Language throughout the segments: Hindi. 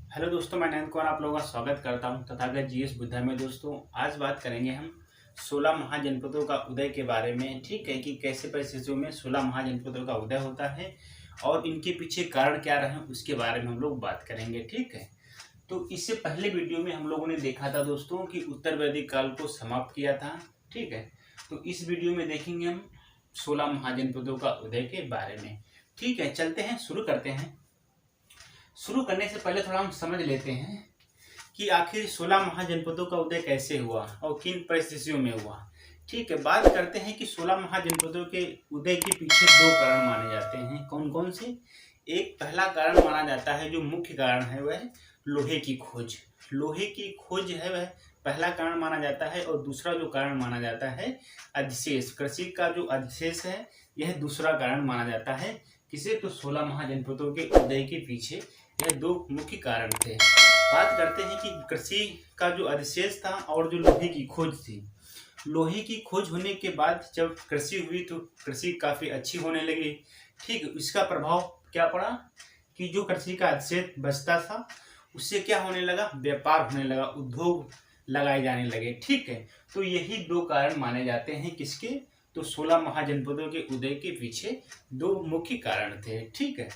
हेलो दोस्तों, मैं नयन कुमार आप लोगों का स्वागत करता हूं तथागत जीएस बुद्धा में। दोस्तों आज बात करेंगे हम 16 महाजनपदों का उदय के बारे में। ठीक है कि कैसे परिस्थितियों में 16 महाजनपदों का उदय होता है और इनके पीछे कारण क्या रहे उसके बारे में हम लोग बात करेंगे। ठीक है, तो इससे पहले वीडियो में हम लोगों ने देखा था दोस्तों कि उत्तर वैदिक काल को समाप्त किया था। ठीक है, तो इस वीडियो में देखेंगे हम 16 महाजनपदों का उदय के बारे में। ठीक है, चलते हैं, शुरू करते हैं। शुरू करने से पहले थोड़ा हम समझ लेते हैं कि आखिर 16 महाजनपदों का उदय कैसे हुआ और किन परिस्थितियों में हुआ। ठीक है, बात करते हैं कि 16 महाजनपदों के उदय के पीछे दो कारण माने जाते हैं। कौन कौन से? एक पहला कारण माना जाता है, जो मुख्य कारण है वह लोहे की खोज। लोहे की खोज है वह पहला कारण माना जाता है और दूसरा जो कारण माना जाता है अधिशेष, कृषि का जो अधिशेष है यह दूसरा कारण माना जाता है। किसे? तो 16 महाजनपदों के उदय के पीछे यह दो मुख्य कारण थे। बात करते हैं कि कृषि का जो अधिशेष था और जो लोहे की खोज थी। लोहे की खोज होने के बाद जब कृषि हुई तो कृषि काफ़ी अच्छी होने लगी। ठीक, इसका प्रभाव क्या पड़ा कि जो कृषि का अधिशेष बचता था उससे क्या होने लगा? व्यापार होने लगा, उद्योग लगाए जाने लगे। ठीक है, तो यही दो कारण माने जाते हैं किसके? तो 16 महाजनपदों के उदय के पीछे दो मुख्य कारण थे। ठीक है,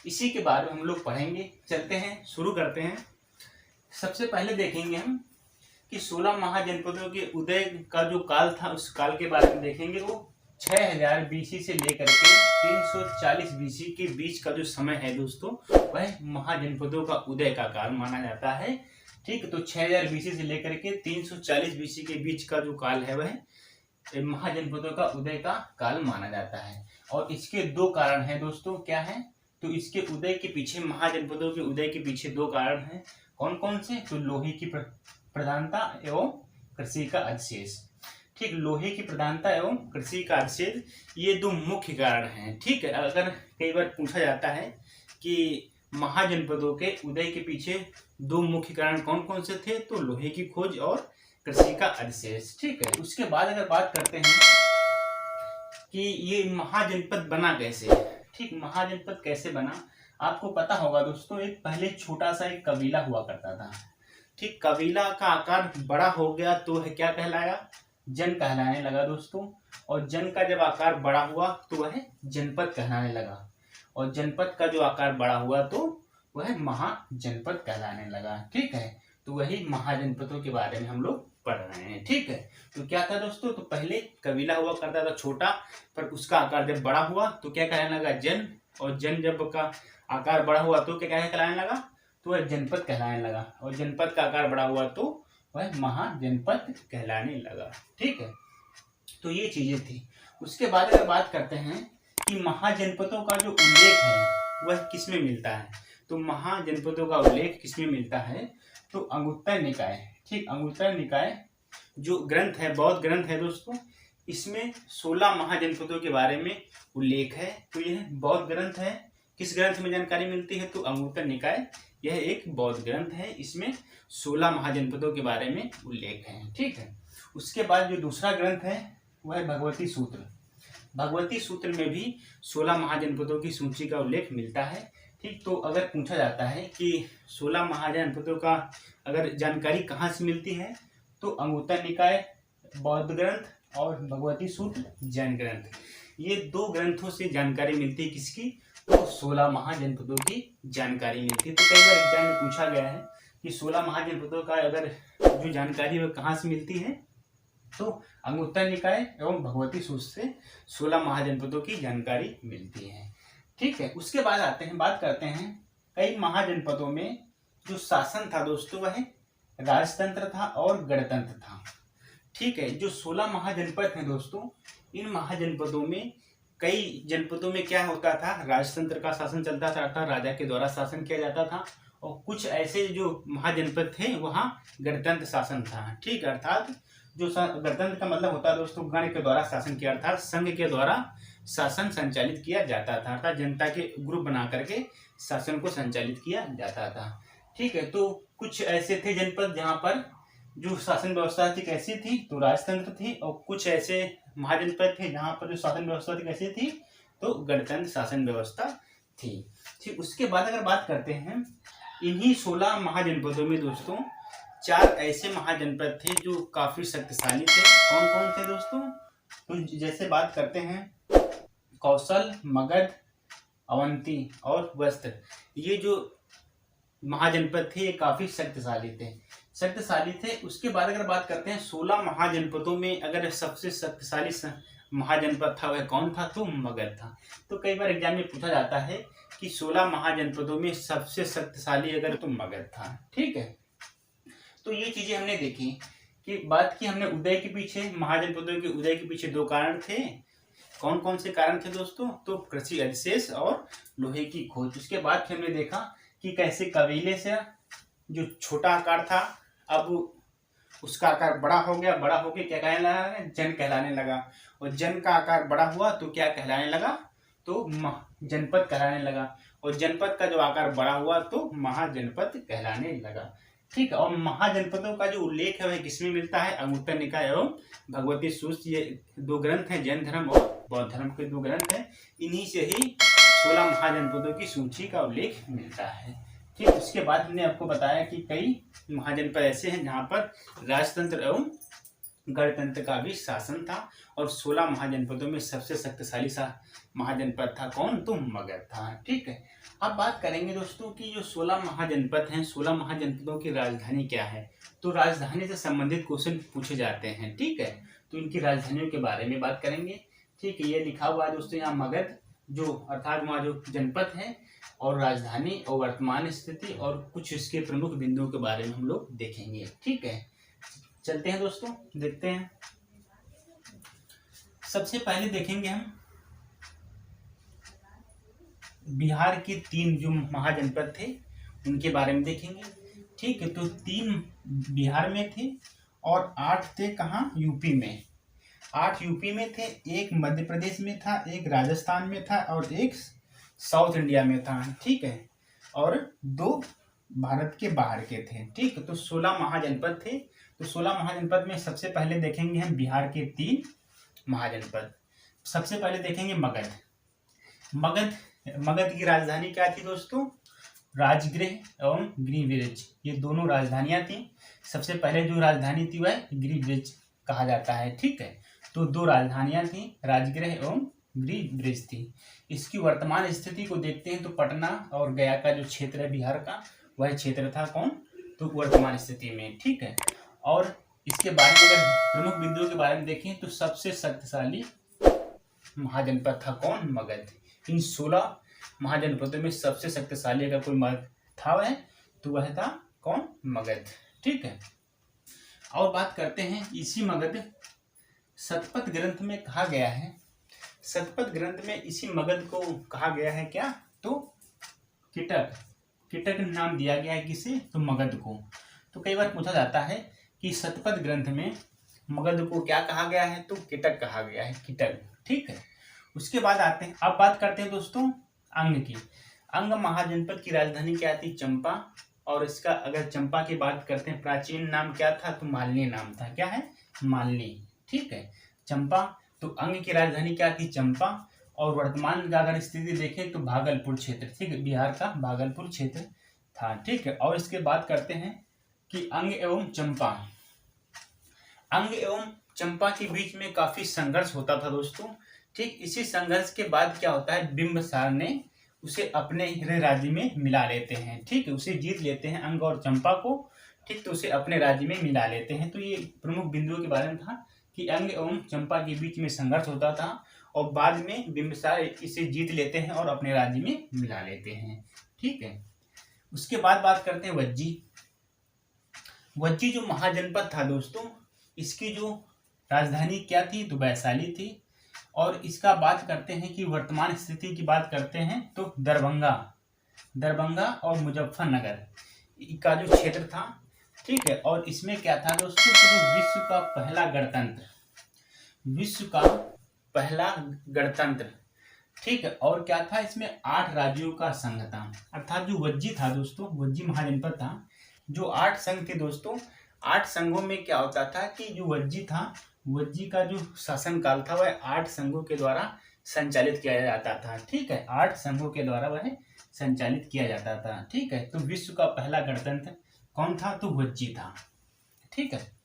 इसी के बारे में हम लोग पढ़ेंगे। चलते हैं, शुरू करते हैं। सबसे पहले देखेंगे हम कि 16 महाजनपदों के उदय का जो काल था उस काल के बारे में देखेंगे। वो 6000 बीसी से लेकर के 340 बीसी के बीच का जो समय है दोस्तों, वह महाजनपदों का उदय का काल माना जाता है। ठीक, तो 6000 बीसी से लेकर के 340 बीसी के बीच का जो काल है वह महाजनपदों का उदय का काल माना जाता है। और इसके दो कारण हैं दोस्तों। क्या है? तो इसके उदय के पीछे, महाजनपदों के उदय के पीछे दो कारण हैं। कौन कौन से? तो लोहे की प्रधानता एवं कृषि का अधिशेष। ठीक, लोहे की प्रधानता एवं कृषि का अधिशेष, ये दो मुख्य कारण हैं। ठीक है, अगर कई बार पूछा जाता है कि महाजनपदों के उदय के पीछे दो मुख्य कारण कौन कौन से थे, तो लोहे की खोज और कृषि का अधिशेष। ठीक है, उसके बाद अगर बात करते हैं कि ये महाजनपद बना कैसे। ठीक, महाजनपद कैसे बना आपको पता होगा दोस्तों। एक पहले छोटा सा एक कबीला हुआ करता था। ठीक, कबीला का आकार बड़ा हो गया तो है क्या कहलाया? जन कहलाने लगा दोस्तों। और जन का जब आकार बड़ा हुआ तो वह जनपद कहलाने लगा। और जनपद का जो आकार बड़ा हुआ तो वह महाजनपद कहलाने लगा। ठीक है, तो वही महाजनपदों के बारे में हम लोग पढ़ रहे हैं। ठीक है, तो क्या था दोस्तों? तो पहले कबीला हुआ करता था छोटा, पर उसका आकार जब बड़ा हुआ तो क्या कहलाने लगा? जन। और जन जब का आकार बड़ा हुआ तो क्या कहलाने लगा? तो वह जनपद कहलाने लगा। और जनपद का आकार बड़ा हुआ तो वह महाजनपद कहलाने लगा। ठीक है, तो ये चीजें थी। उसके बाद अगर बात करते हैं कि महाजनपदों का जो उल्लेख है वह किसमें मिलता है, तो महाजनपदों का उल्लेख किसमें मिलता है? तो अंगुत्तर निकाय। ठीक, अंगुत्तर निकाय जो ग्रंथ है, बौद्ध ग्रंथ है दोस्तों, इसमें 16 महाजनपदों के बारे में उल्लेख है। तो यह बौद्ध ग्रंथ है। किस ग्रंथ में जानकारी मिलती है? तो अंगुत्तर निकाय, यह एक बौद्ध ग्रंथ है। इसमें 16 महाजनपदों के बारे में उल्लेख है। ठीक है, उसके बाद जो दूसरा ग्रंथ है वह है भगवती सूत्र। भगवती सूत्र में भी 16 महाजनपदों की सूची का उल्लेख मिलता है। ठीक, तो अगर पूछा जाता है कि 16 महाजनपदों का अगर जानकारी कहाँ से मिलती है, तो अंगुत्तर निकाय, बौद्ध ग्रंथ और भगवती सूत्र जैन ग्रंथ, ये दो ग्रंथों से जानकारी मिलती है। किसकी? तो 16 महाजनपदों की जानकारी मिलती है। तो कई बार एग्जाम में पूछा गया है कि 16 महाजनपदों का अगर जो जानकारी है कहाँ से मिलती है, तो अंगुत्तर निकाय एवं भगवती सूत्र से 16 महाजनपदों की जानकारी मिलती है। ठीक है, उसके बाद आते हैं, बात करते हैं कई महाजनपदों में जो शासन था दोस्तों वह राजतंत्र था और गणतंत्र था। ठीक है, जो 16 महाजनपद हैं दोस्तों, इन महाजनपदों में कई जनपदों में क्या होता था? राजतंत्र का शासन चलता था, अर्थात राजा के द्वारा शासन किया जाता था। और कुछ ऐसे जो महाजनपद थे वहाँ गणतंत्र शासन था। ठीक, अर्थात जो गणतंत्र का मतलब होता है दोस्तों गण के द्वारा शासन किया, अर्थात संघ के द्वारा शासन संचालित किया जाता था, अर्थात जनता के ग्रुप बना करके शासन को संचालित किया जाता था। ठीक है, तो कुछ ऐसे थे जनपद जहाँ पर जो शासन व्यवस्था थी कैसी थी, तो राजतंत्र थी। और कुछ ऐसे महाजनपद थे जहाँ पर जो शासन व्यवस्था थी कैसी थी, तो गणतंत्र शासन व्यवस्था थी। ठीक, उसके बाद अगर बात करते हैं इन्हीं 16 महाजनपदों में दोस्तों 4 ऐसे महाजनपद थे जो काफी शक्तिशाली थे। कौन कौन थे दोस्तों? तो जैसे बात करते हैं कौशल, मगध, अवंती और वस्त्र, ये जो महाजनपद थे ये काफी शक्तिशाली थे। उसके बाद अगर बात करते हैं 16 महाजनपदों में अगर सबसे शक्तिशाली महाजनपद था वह कौन था? तो मगध था। तो कई बार एग्जाम में पूछा जाता है कि 16 महाजनपदों में सबसे शक्तिशाली अगर तो मगध था। ठीक है, तो ये चीजें हमने देखी कि बात की हमने उदय के पीछे, महाजनपदों के उदय के पीछे 2 कारण थे। कौन कौन से कारण थे दोस्तों? तो कृषि अधिशेष और लोहे की खोज। उसके बाद हमने देखा कि कैसे कबीले से जो छोटा आकार था अब उसका आकार बड़ा हो गया क्या कहने लगा? जन कहलाने लगा। और जन का आकार बड़ा हुआ तो क्या कहलाने लगा? तो जनपद कहलाने लगा। और जनपद का जो आकार बड़ा हुआ तो महाजनपद कहलाने लगा। ठीक है, और महाजनपदों का जो उल्लेख है वह किसमें मिलता है? अंगुत्तर निकाय एवं भगवती सूत्र, ये 2 ग्रंथ हैं, जैन धर्म और बौद्ध धर्म के 2 ग्रंथ हैं। इन्हीं से ही 16 महाजनपदों की सूची का उल्लेख मिलता है। ठीक, उसके बाद हमने आपको बताया कि कई महाजनपद ऐसे हैं जहाँ पर राजतंत्र एवं गणतंत्र का भी शासन था। और 16 महाजनपदों में सबसे शक्तिशाली महाजनपद था कौन? तो मगध था। ठीक है, अब बात करेंगे दोस्तों कि जो 16 महाजनपद हैं, 16 महाजनपदों की राजधानी क्या है? तो राजधानी से संबंधित क्वेश्चन पूछे जाते हैं। ठीक है, तो इनकी राजधानियों के बारे में बात करेंगे। ठीक है, ये लिखा हुआ है दोस्तों यहाँ मगध, जो अर्थात वहाँ जो जनपद है, और राजधानी और वर्तमान स्थिति और कुछ इसके प्रमुख बिंदुओं के बारे में हम लोग देखेंगे। ठीक है, चलते हैं दोस्तों, देखते हैं। सबसे पहले देखेंगे हम बिहार के 3 जो महाजनपद थे उनके बारे में देखेंगे। ठीक है, तो 3 बिहार में थे और 8 थे कहाँ? यूपी में। 8 यूपी में थे, 1 मध्य प्रदेश में था, 1 राजस्थान में था और 1 साउथ इंडिया में था। ठीक है, और 2 भारत के बाहर के थे। ठीक है, तो 16 महाजनपद थे। तो 16 महाजनपद में सबसे पहले देखेंगे हम बिहार के 3 महाजनपद। सबसे पहले देखेंगे मगध। मगध की राजधानी क्या थी दोस्तों? राजगृह एवं गिरिब्रिज, ये दोनों राजधानियां थी। सबसे पहले जो राजधानी थी वह गिरिब्रिज कहा जाता है। ठीक है, तो 2 राजधानियां थी, राजगृह एवं गिरिब्रिज थी। इसकी वर्तमान स्थिति को देखते हैं तो पटना और गया का जो क्षेत्र है बिहार का, वह क्षेत्र था कौन? तो वर्तमान स्थिति में। ठीक है, और इसके बारे में अगर प्रमुख बिंदुओं के बारे में देखें तो सबसे शक्तिशाली महाजनपद था कौन? मगध। इन 16 महाजनपदों में सबसे शक्तिशाली अगर कोई मगध था वह, तो वह था कौन? मगध। ठीक है, और बात करते हैं इसी मगध, शतपथ ग्रंथ में कहा गया है, शतपथ ग्रंथ में इसी मगध को कहा गया है क्या? तो किटक नाम दिया गया है किसे? तो मगध को। तो कई बार पूछा जाता है कि शतपथ ग्रंथ में मगध को क्या कहा गया है? तो किटक कहा गया है, किटक। ठीक है, उसके बाद आते हैं, अब बात करते हैं दोस्तों अंग की। अंग महाजनपद की राजधानी क्या थी? चंपा। और इसका अगर चंपा की बात करते हैं, प्राचीन नाम क्या था? तो मालिनी नाम था। क्या है? मालिनी। ठीक है, चंपा। तो अंग की राजधानी क्या थी? चंपा। और वर्तमान का अगर स्थिति देखें तो भागलपुर क्षेत्र। ठीक है, बिहार का भागलपुर क्षेत्र था। ठीक है, और इसके बात करते हैं कि अंग एवं चंपा, अंग एवं चंपा के बीच में काफी संघर्ष होता था दोस्तों। ठीक, इसी संघर्ष के बाद क्या होता है? बिंबिसार ने उसे अपने राज्य में मिला लेते हैं। ठीक है, उसे जीत लेते हैं अंग और चंपा को। ठीक, तो उसे अपने राज्य में मिला लेते हैं। तो ये प्रमुख बिंदुओं के बारे में था कि अंग एवं चंपा के बीच में संघर्ष होता था और बाद में बिंबिसार इसे जीत लेते हैं और अपने राज्य में मिला लेते हैं। ठीक है, उसके बाद बात करते हैं वज्जी। वज्जी जो महाजनपद था दोस्तों, इसकी जो राजधानी क्या थी? तो वैशाली थी। और इसका बात करते हैं कि वर्तमान स्थिति की बात करते हैं तो दरभंगा और मुजफ्फरनगर का जो क्षेत्र था। ठीक है, और इसमें क्या था दोस्तों? तो विश्व का पहला गणतंत्र। ठीक है, और क्या था? इसमें 8 राज्यों का संघ था। अर्थात जो वज्जी था दोस्तों, वज्जी महाजनपद था, जो 8 संघ थे दोस्तों। 8 संघों में क्या होता था कि जो वज्जी था, वज्जी का जो शासन काल था वह 8 संघों के द्वारा संचालित किया जाता था। ठीक है, 8 संघों के द्वारा वह संचालित किया जाता था। ठीक है, तो विश्व का पहला गणतंत्र कौन था? तो वज्जी था। ठीक है,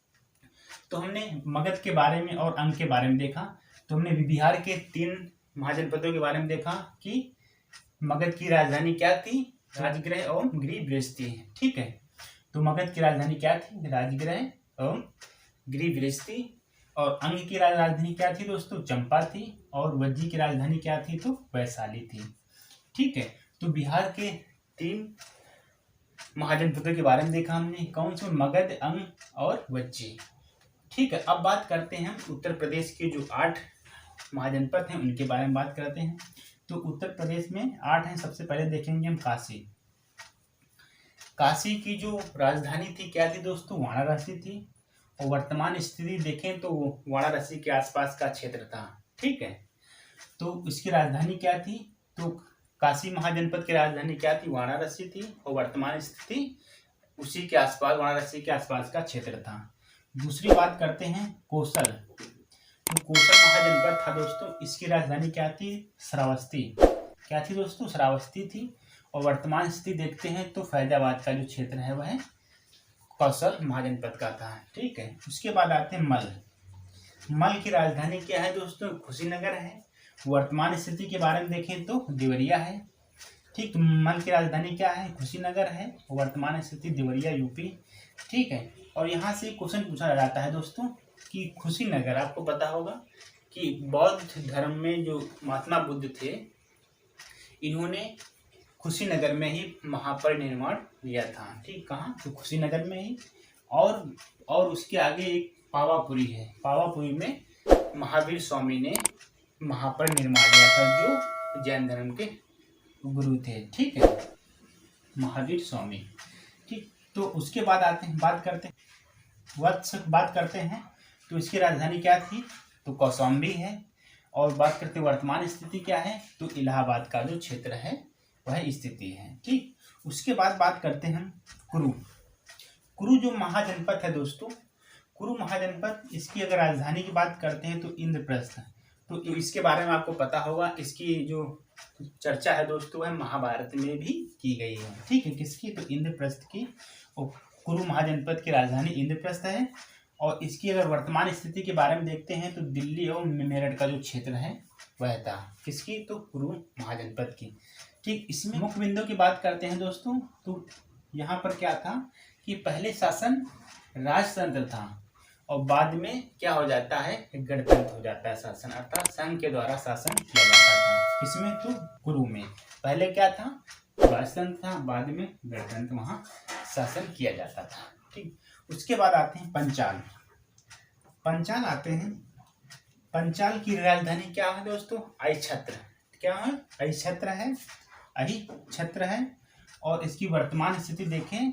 तो हमने मगध के बारे में और अंग के बारे में देखा। तो हमने बिहार के 3 महाजनपदों के बारे में देखा कि मगध की राजधानी क्या थी? राजगृह एवं गृहबृहस्पति। ठीक है, तो मगध की राजधानी क्या थी? राजगृह एवं गृहबृहस्पति। और अंग की राजधानी क्या थी दोस्तों? चंपा थी। और वज्जी की राजधानी क्या थी? तो वैशाली थी। ठीक है, तो बिहार के 3 महाजनपदों के बारे में देखा हमने। कौन से? मगध, अंग और वज्जी। ठीक है, अब बात करते हैं उत्तर प्रदेश के जो 8 महाजनपद हैं उनके बारे में बात करते हैं। तो उत्तर प्रदेश में 8 हैं। सबसे पहले देखेंगे हम काशी। काशी की जो राजधानी थी क्या थी दोस्तों? वाराणसी थी। और वर्तमान स्थिति देखें तो वाराणसी के आसपास का क्षेत्र था। ठीक है, तो इसकी राजधानी क्या थी? तो काशी महाजनपद की राजधानी क्या थी? वाराणसी थी। और वर्तमान स्थिति उसी के आसपास, वाराणसी के आसपास का क्षेत्र था। दूसरी बात करते हैं कौशल। तो कौशल महाजनपद था दोस्तों, इसकी राजधानी क्या थी? श्रावस्ती। क्या थी दोस्तों? श्रावस्ती थी। और वर्तमान स्थिति देखते हैं तो फैजाबाद का जो क्षेत्र है वह कौशल महाजनपद का था। ठीक है, उसके बाद आते हैं मल। मल की राजधानी क्या है दोस्तों? कुशीनगर है। वर्तमान स्थिति के बारे में देखें तो देवरिया है। ठीक, मल की राजधानी क्या है? कुशीनगर है। वर्तमान स्थिति देवरिया, यूपी। ठीक है, और यहाँ से क्वेश्चन पूछा जाता है दोस्तों कि कुशीनगर, आपको पता होगा कि बौद्ध धर्म में जो महात्मा बुद्ध थे, इन्होंने कुशीनगर में ही महापरिनिर्वाण लिया था। ठीक, कहाँ? तो कुशीनगर में ही। और उसके आगे एक पावापुरी है। पावापुरी में महावीर स्वामी ने महापरिनिर्वाण लिया था, जो जैन धर्म के गुरु थे। ठीक है, महावीर स्वामी। ठीक, तो उसके बाद आते हैं, बात करते हैं तो इसकी राजधानी क्या थी? तो कौशाम्बी है। और बात करते हैं वर्तमान स्थिति क्या है? तो इलाहाबाद का जो क्षेत्र है वह स्थिति है। ठीक, उसके बाद बात करते हैं कुरु। कुरु जो महाजनपद है दोस्तों, कुरु महाजनपद, इसकी अगर राजधानी की बात करते हैं तो इंद्रप्रस्थ। तो इसके बारे में आपको पता होगा, इसकी जो चर्चा है दोस्तों वह महाभारत में भी की गई है। ठीक है, किसकी? तो इंद्रप्रस्थ की। और कुरु महाजनपद की राजधानी इंद्रप्रस्थ है। और इसकी अगर वर्तमान स्थिति के बारे में देखते हैं तो दिल्ली और मेरठ का जो क्षेत्र है वह था। किसकी? तो कुरु महाजनपद की। ठीक, इसमें मुख्य बिंदु की बात करते हैं दोस्तों, तो यहाँ पर क्या था कि पहले शासन राजतंत्र था और बाद में क्या हो जाता है? गणतंत्र हो जाता है शासन, अर्थात संघ के द्वारा शासन किया जाता था। किसमें? तो कुरु में। पहले क्या था? राजतंत्र था, बाद में गणतंत्र वहाँ शासन किया जाता था। ठीक, उसके बाद आते हैं पंचाल। पंचाल आते हैं। पंचाल की राजधानी क्या है दोस्तों? अहिछत्र। क्या है? अहिछत्र है। अहिछत्र है। और इसकी वर्तमान स्थिति देखें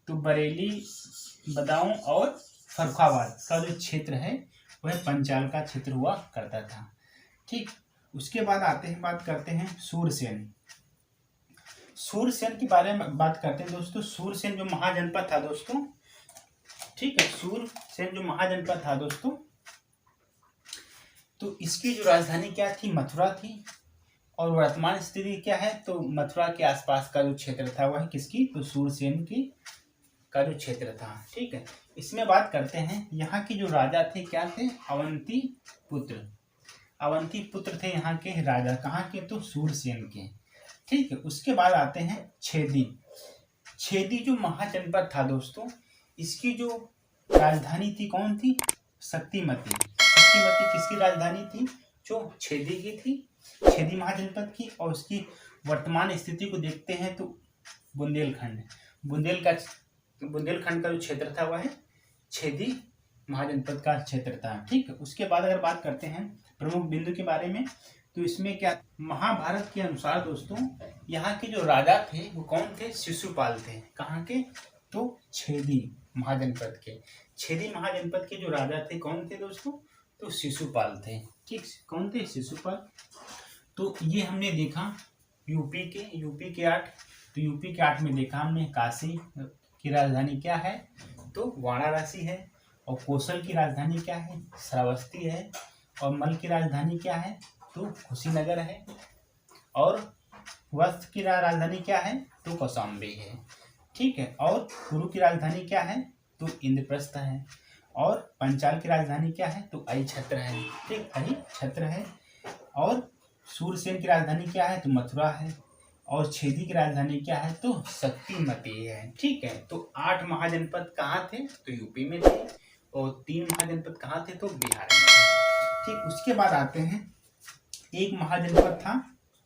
तो बरेली, बदाऊं और फर्रुखाबाद का जो क्षेत्र है वह पंचाल का क्षेत्र हुआ करता था। ठीक, उसके बाद आते हैं, बात करते हैं सूरसेन। सूरसेन के बारे में बात करते हैं दोस्तों। सूरसेन जो महाजनपद था दोस्तों, ठीक है, सूरसेन जो महाजनपद था दोस्तों, तो इसकी जो राजधानी क्या थी? मथुरा थी। और वर्तमान स्थिति क्या है? तो मथुरा के आसपास का जो क्षेत्र था वह किसकी? तो सूरसेन की का जो क्षेत्र था। ठीक है, इसमें बात करते हैं, यहाँ के जो राजा थे क्या थे? अवंती पुत्र। अवंती पुत्र थे यहाँ के राजा। कहाँ के? तो सूरसेन के। ठीक है, उसके बाद आते हैं छेदी। छेदी जो महाजनपद था दोस्तों, इसकी जो राजधानी थी कौन थी? शक्तिमती। शक्तिमती किसकी राजधानी थी? जो छेदी की थी, छेदी महाजनपद की। और उसकी वर्तमान स्थिति को देखते हैं तो बुंदेलखंड। बुंदेलखंड का जो क्षेत्र था वह छेदी महाजनपद का क्षेत्र था। ठीक है, उसके बाद अगर बात करते हैं प्रमुख बिंदु के बारे में, तो इसमें क्या? महाभारत के अनुसार दोस्तों यहाँ के जो राजा थे वो कौन थे? शिशुपाल थे। कहाँ के? तो छेदी महाजनपद के। छेदी महाजनपद के जो राजा थे कौन थे दोस्तों? तो शिशुपाल थे। ठीक, कौन थे? शिशुपाल। तो ये हमने देखा यूपी के 8। तो यूपी के 8 में देखा हमने काशी की राजधानी क्या है? तो वाराणसी है। और कौशल की राजधानी क्या है? श्रावस्ती है। और मल की राजधानी क्या है? तो कुशीनगर है। और वस्त की राजधानी क्या है? तो कौशाम्बी है। ठीक है, और कुरु की राजधानी क्या है? तो इंद्रप्रस्थ है। और पंचाल की राजधानी क्या है? तो अहिछत्र है। ठीक, अहिछत्र है। और सूरसेन की राजधानी क्या है? तो मथुरा है। और छेदी की राजधानी क्या है? तो शक्तिमती है। ठीक है, तो 8 महाजनपद कहाँ थे? तो यूपी में थे। और 3 महाजनपद कहाँ थे? तो बिहार में थे। ठीक, उसके बाद आते हैं, एक महाजनपद था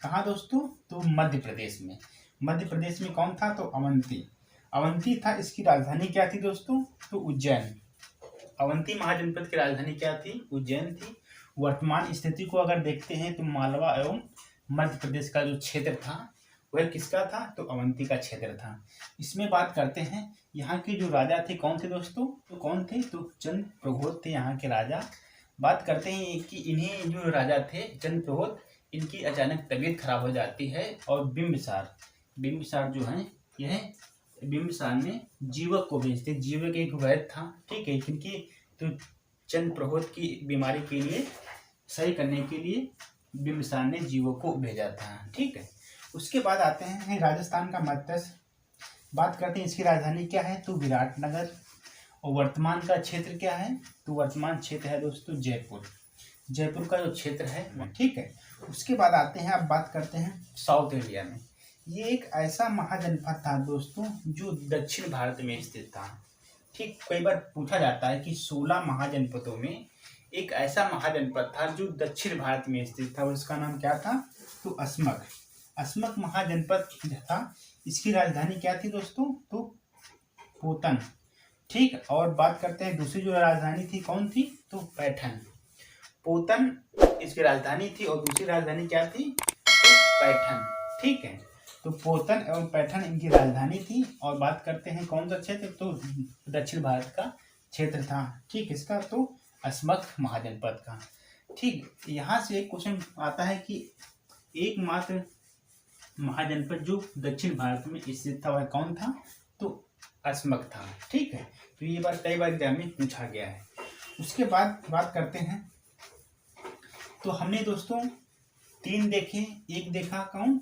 कहाँ दोस्तों? तो मध्य प्रदेश में। मध्य प्रदेश में कौन था? तो अवंती। अवंती था। इसकी राजधानी क्या थी दोस्तों? तो उज्जैन। अवंती महाजनपद की राजधानी क्या थी? उज्जैन थी। वर्तमान स्थिति को अगर देखते हैं तो मालवा एवं मध्य प्रदेश का जो क्षेत्र था वह किसका था? तो अवंती का क्षेत्र था। इसमें बात करते हैं, यहाँ के जो राजा थे कौन थे दोस्तों? तो कौन थे? तो चंद्र प्रभोत थे यहाँ के राजा। बात करते हैं कि इन्हीं जो राजा थे चंद्र प्रभोत, इनकी अचानक तबीयत खराब हो जाती है और बिंबिसार जो है, यह बिंबिसार ने जीवक को भेजते। जीवक एक वैद्य था। ठीक है, क्योंकि तो चंद्र प्रभोत की बीमारी के लिए सही करने के लिए बिंबिसार ने जीवक को भेजा था। ठीक है, उसके बाद आते हैं राजस्थान का मत्स्य। बात करते हैं, इसकी राजधानी क्या है? तो विराटनगर। और वर्तमान का क्षेत्र क्या है? तो वर्तमान क्षेत्र है दोस्तों जयपुर। जयपुर का जो क्षेत्र है। ठीक है, उसके बाद आते हैं, अब बात करते हैं साउथ इंडिया में। ये एक ऐसा महाजनपद था दोस्तों जो दक्षिण भारत में स्थित था। ठीक, कई बार पूछा जाता है कि 16 महाजनपदों में एक ऐसा महाजनपद था जो दक्षिण भारत में स्थित था, और उसका नाम क्या था? तो अस्मक। अस्मक महाजनपद था। इसकी राजधानी क्या थी दोस्तों? तो पोतन। ठीक, और बात करते हैं दूसरी जो राजधानी थी कौन थी? तो पैठन। पोतन इसकी राजधानी थी और दूसरी राजधानी क्या थी? तो पैठन। ठीक है, तो पोतन एवं पैठन इनकी राजधानी थी। और बात करते हैं कौन सा क्षेत्र? तो दक्षिण भारत का क्षेत्र था। ठीक, इसका तो अस्मक महाजनपद का। ठीक, यहाँ से एक क्वेश्चन आता है कि एकमात्र महाजनपद जो दक्षिण भारत में स्थित था वह कौन था? तो अस्मक था। ठीक है, तो ये बात कई बार एग्जाम में पूछा गया है। उसके बाद बात करते हैं, तो हमने दोस्तों 3 देखे। एक देखा कौन?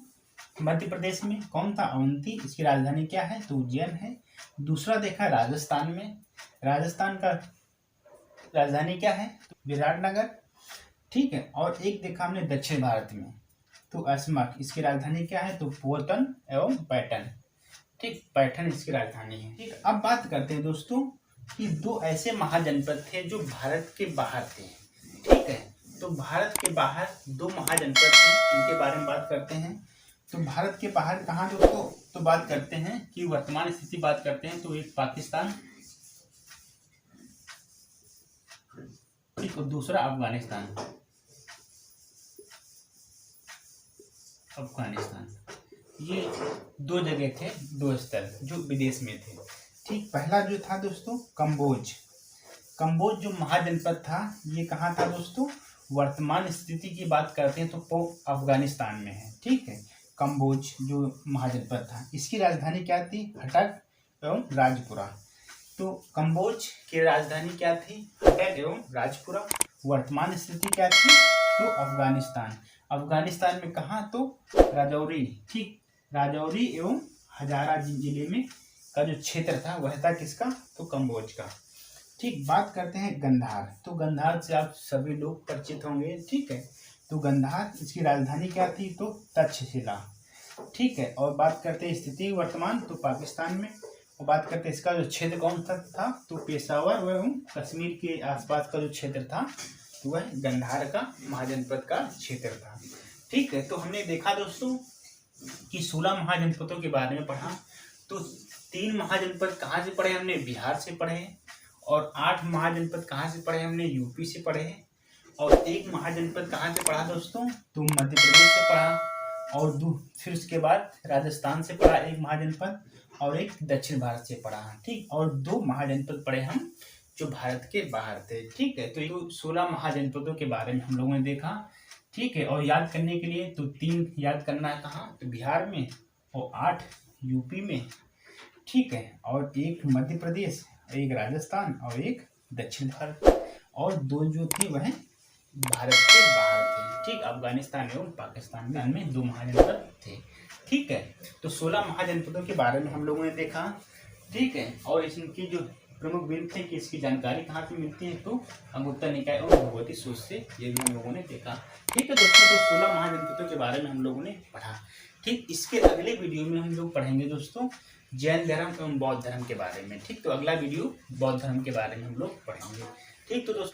मध्य प्रदेश में कौन था? अवंती। इसकी राजधानी क्या है? तो उज्जैन है। दूसरा देखा राजस्थान में। राजस्थान का राजधानी क्या है? तो विराटनगर। ठीक है, और एक देखा हमने दक्षिण भारत में, तो अस्मक। इसकी राजधानी क्या है? तो पोतन एवं पैठन। ठीक, पैठन इसकी राजधानी है। ठीक, अब बात करते हैं दोस्तों कि 2 ऐसे महाजनपद थे जो भारत के बाहर थे। ठीक है, तो भारत के बाहर 2 महाजनपद थे, इनके बारे में बात करते हैं। तो भारत के बाहर कहाँ दोस्तों? तो बात करते हैं कि वर्तमान स्थिति बात करते हैं, तो एक पाकिस्तान, ठीक, और दूसरा अफगानिस्तान। ये 2 जगह थे, 2 स्थल जो विदेश में थे। ठीक, पहला जो था दोस्तों कंबोज। कंबोज जो महाजनपद था ये कहाँ था दोस्तों? वर्तमान स्थिति की बात करते हैं तो अफगानिस्तान में है। ठीक है, कंबोज जो महाजनपद था, इसकी राजधानी क्या थी? हटक एवं राजपुरा। तो कंबोज की राजधानी क्या थी? हटक एवं राजपुरा। वर्तमान स्थिति क्या थी? तो अफगानिस्तान। अफगानिस्तान में कहाँ? तो राजौरी। ठीक, राजौरी एवं हजारा जिले में का जो क्षेत्र था वह था किसका? तो कंबोज का। ठीक, बात करते हैं गंधार। तो गंधार से आप सभी लोग परिचित होंगे। ठीक है, तो गंधार इसकी राजधानी क्या थी? तो तक्षशिला। ठीक है, और बात करते हैं स्थिति वर्तमान, तो पाकिस्तान में। और बात करते हैं इसका जो क्षेत्र कौन सा था? तो पेशावर एवं कश्मीर के आसपास का जो क्षेत्र था तो वह गंधार का महाजनपद का क्षेत्र था। ठीक है, तो हमने देखा दोस्तों कि 16 महाजनपदों के बारे में पढ़ा। तो 3 महाजनपद कहाँ से पढ़े हमने? बिहार से पढ़े। और 8 महाजनपद कहाँ से पढ़े हमने? यूपी से पढ़े। और 1 महाजनपद कहाँ से पढ़ा दोस्तों? तो मध्य प्रदेश से पढ़ा। और फिर उसके बाद राजस्थान से पढ़ा 1 महाजनपद, और 1 दक्षिण भारत से पढ़ा। ठीक, और 2 महाजनपद पढ़े हम जो भारत के बाहर थे। ठीक है, तो ये 16 महाजनपदों के बारे में हम लोगों ने देखा। ठीक है, और याद करने के लिए तो 3 याद करना है कहाँ? तो बिहार में, और 8 यूपी में। ठीक है, और 1 मध्य प्रदेश, 1 राजस्थान, और 1 दक्षिण भारत, और 2 जो थे वह भारत के बाहर थे। ठीक, अफगानिस्तान एवं पाकिस्तान में 2 महाजनपद थे। ठीक है। तो 16 महाजनपदों के बारे में हम लोगों ने देखा, ठीक है। और इनकी जो प्रमुख ग्रंथ है कि इसकी जानकारी कहाँ से मिलती है, तो अंगुत्तर निकाय और भगवती सूत्र से, ये भी हम लोगों ने देखा। ठीक है दोस्तों, तो 16 महाजनपदों के बारे में हम लोगों ने पढ़ा। ठीक, इसके अगले वीडियो में हम लोग पढ़ेंगे दोस्तों जैन धर्म एवं बौद्ध धर्म के बारे में। ठीक, तो अगला वीडियो बौद्ध धर्म के बारे में हम लोग पढ़ेंगे। ठीक, तो दोस्तों